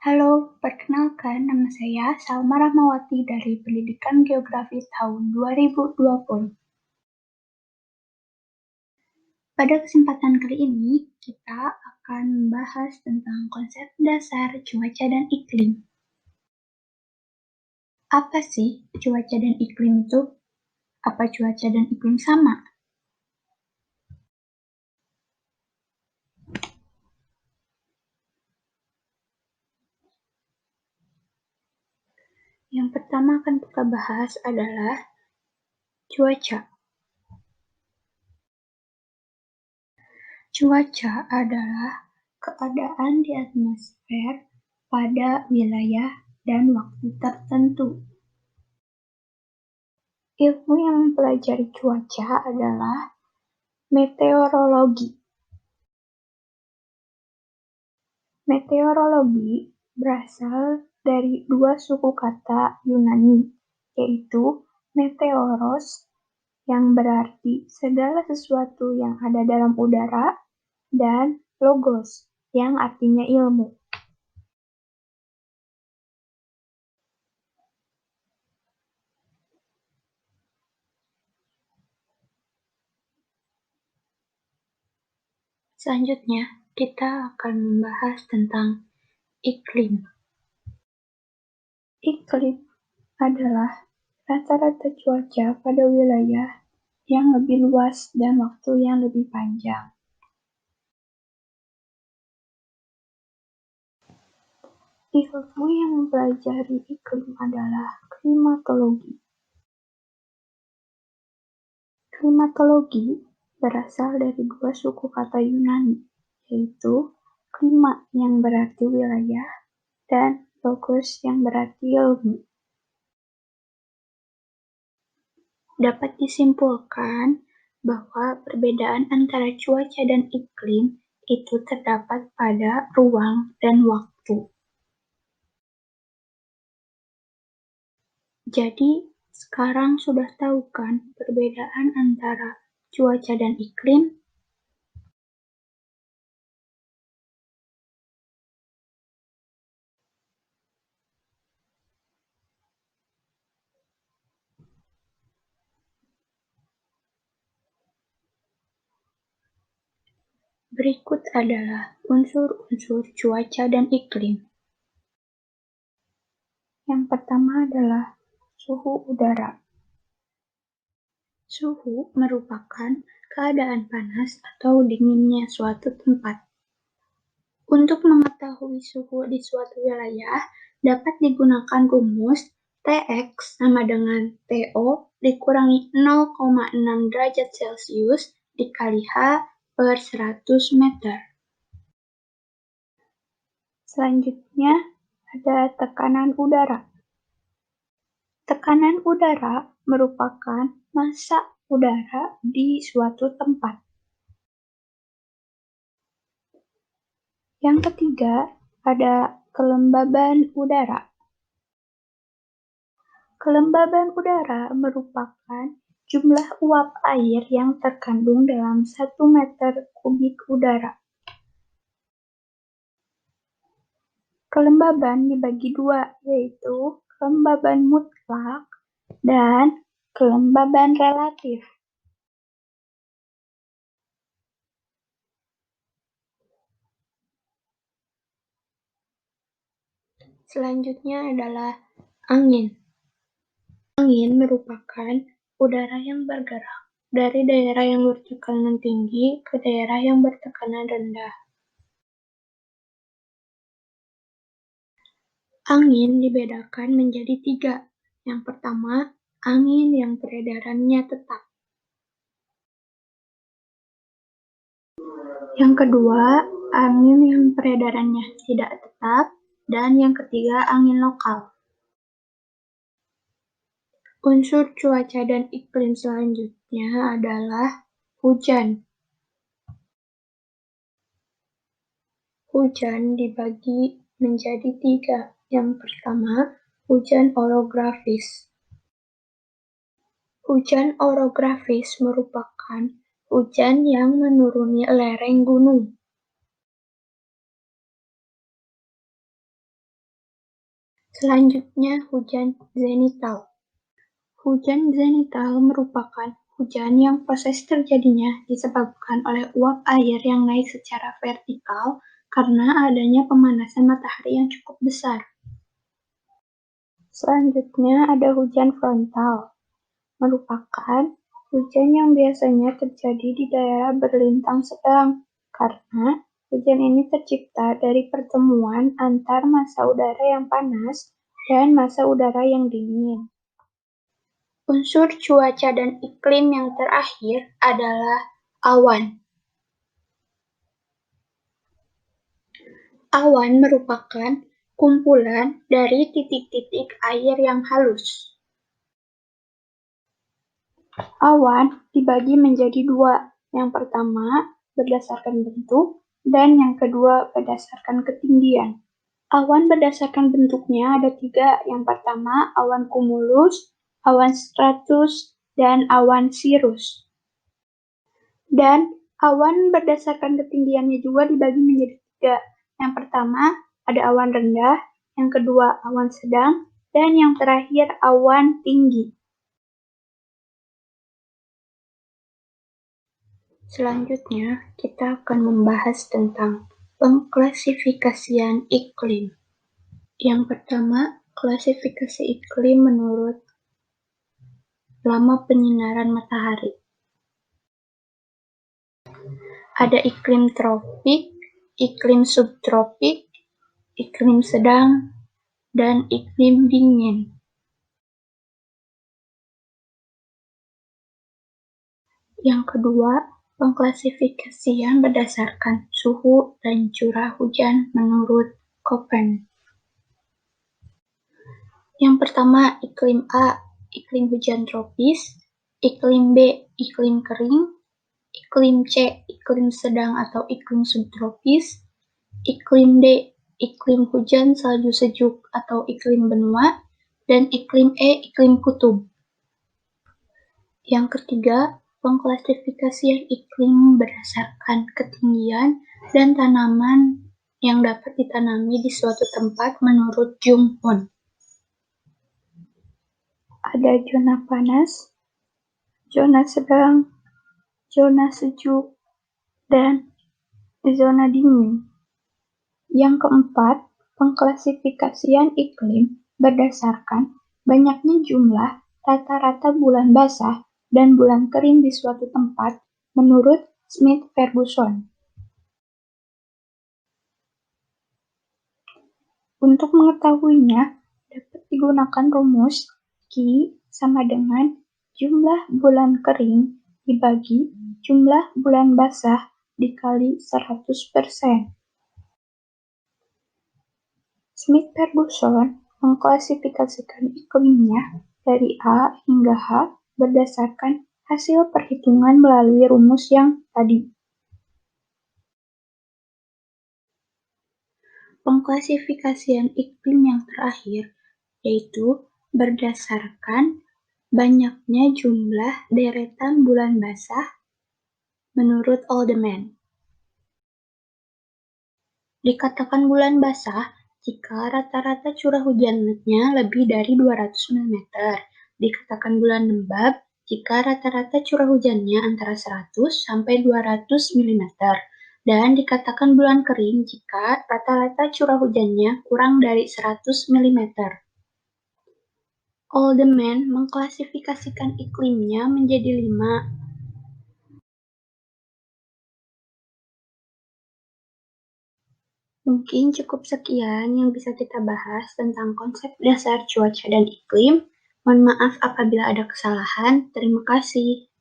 Halo, perkenalkan nama saya Salma Rahmawati dari Pendidikan Geografi tahun 2020. Pada kesempatan kali ini, kita akan membahas tentang konsep dasar cuaca dan iklim. Apa sih cuaca dan iklim itu? Apa cuaca dan iklim sama? Yang pertama akan kita bahas adalah cuaca. Cuaca adalah keadaan di atmosfer pada wilayah dan waktu tertentu. Ilmu yang mempelajari cuaca adalah meteorologi. Meteorologi berasal dari dua suku kata Yunani, yaitu meteoros yang berarti segala sesuatu yang ada dalam udara, dan logos yang artinya ilmu. Selanjutnya, kita akan membahas tentang iklim. Iklim adalah rata-rata cuaca pada wilayah yang lebih luas dan waktu yang lebih panjang. Ilmu yang mempelajari iklim adalah klimatologi. Klimatologi berasal dari dua suku kata Yunani, yaitu klima yang berarti wilayah dan logos yang berarti ilmu. Dapat disimpulkan bahwa perbedaan antara cuaca dan iklim itu terdapat pada ruang dan waktu. Jadi, sekarang sudah tahu kan perbedaan antara cuaca dan iklim? Berikut adalah unsur-unsur cuaca dan iklim. Yang pertama adalah suhu udara. Suhu merupakan keadaan panas atau dinginnya suatu tempat. Untuk mengetahui suhu di suatu wilayah, dapat digunakan rumus Tx sama dengan To dikurangi 0,6 derajat Celcius dikali H per 100 meter. Selanjutnya, ada tekanan udara. Tekanan udara merupakan massa udara di suatu tempat. Yang ketiga, ada kelembaban udara. Kelembaban udara merupakan jumlah uap air yang terkandung dalam 1 meter kubik udara. Kelembaban dibagi dua, yaitu kelembaban mutlak dan kelembaban relatif. Selanjutnya adalah angin. Angin merupakan udara yang bergerak dari daerah yang bertekanan tinggi ke daerah yang bertekanan rendah. Angin dibedakan menjadi 3. Yang pertama, angin yang peredarannya tetap. Yang kedua, angin yang peredarannya tidak tetap. Dan yang ketiga, angin lokal. Unsur cuaca dan iklim selanjutnya adalah hujan. Hujan dibagi menjadi 3. Yang pertama, hujan orografis. Hujan orografis merupakan hujan yang menuruni lereng gunung. Selanjutnya, hujan zenital. Hujan zenital merupakan hujan yang proses terjadinya disebabkan oleh uap air yang naik secara vertikal karena adanya pemanasan matahari yang cukup besar. Selanjutnya ada hujan frontal, merupakan hujan yang biasanya terjadi di daerah berlintang sedang, karena hujan ini tercipta dari pertemuan antar massa udara yang panas dan massa udara yang dingin. Unsur cuaca dan iklim yang terakhir adalah awan. Awan merupakan kumpulan dari titik-titik air yang halus. Awan dibagi menjadi dua. Yang pertama berdasarkan bentuk dan yang kedua berdasarkan ketinggian. Awan berdasarkan bentuknya ada tiga. Yang pertama awan cumulus, awan stratus, dan awan cirrus. Dan awan berdasarkan ketinggiannya juga dibagi menjadi tiga. Yang pertama ada awan rendah, yang kedua awan sedang, dan yang terakhir awan tinggi. Selanjutnya, kita akan membahas tentang pengklasifikasian iklim. Yang pertama, klasifikasi iklim menurut lama penyinaran matahari. Ada iklim tropik, iklim subtropik, iklim sedang, dan iklim dingin. Yang kedua, pengklasifikasian berdasarkan suhu dan curah hujan menurut Köppen. Yang pertama, iklim A, iklim hujan tropis, iklim B, iklim kering, iklim C, iklim sedang atau iklim subtropis, iklim D, iklim hujan salju sejuk atau iklim benua, dan iklim E, iklim kutub. Yang ketiga, pengklasifikasian iklim berdasarkan ketinggian dan tanaman yang dapat ditanami di suatu tempat menurut Jung Hoon. Ada zona panas, zona sedang, zona sejuk, dan zona dingin. Yang keempat, pengklasifikasian iklim berdasarkan banyaknya jumlah rata-rata bulan basah dan bulan kering di suatu tempat menurut Smith-Ferguson. Untuk mengetahuinya, dapat digunakan rumus Q sama dengan jumlah bulan kering dibagi jumlah bulan basah dikali 100%. Smith-Ferguson mengklasifikasikan iklimnya dari A hingga H berdasarkan hasil perhitungan melalui rumus yang tadi. Pengklasifikasian iklim yang terakhir yaitu berdasarkan banyaknya jumlah deretan bulan basah menurut Alderman. Dikatakan bulan basah jika rata-rata curah hujannya lebih dari 200 mm. Dikatakan bulan lembab jika rata-rata curah hujannya antara 100 sampai 200 mm. Dan dikatakan bulan kering jika rata-rata curah hujannya kurang dari 100 mm. Alderman mengklasifikasikan iklimnya menjadi 5. Mungkin cukup sekian yang bisa kita bahas tentang konsep dasar cuaca dan iklim. Mohon maaf apabila ada kesalahan. Terima kasih.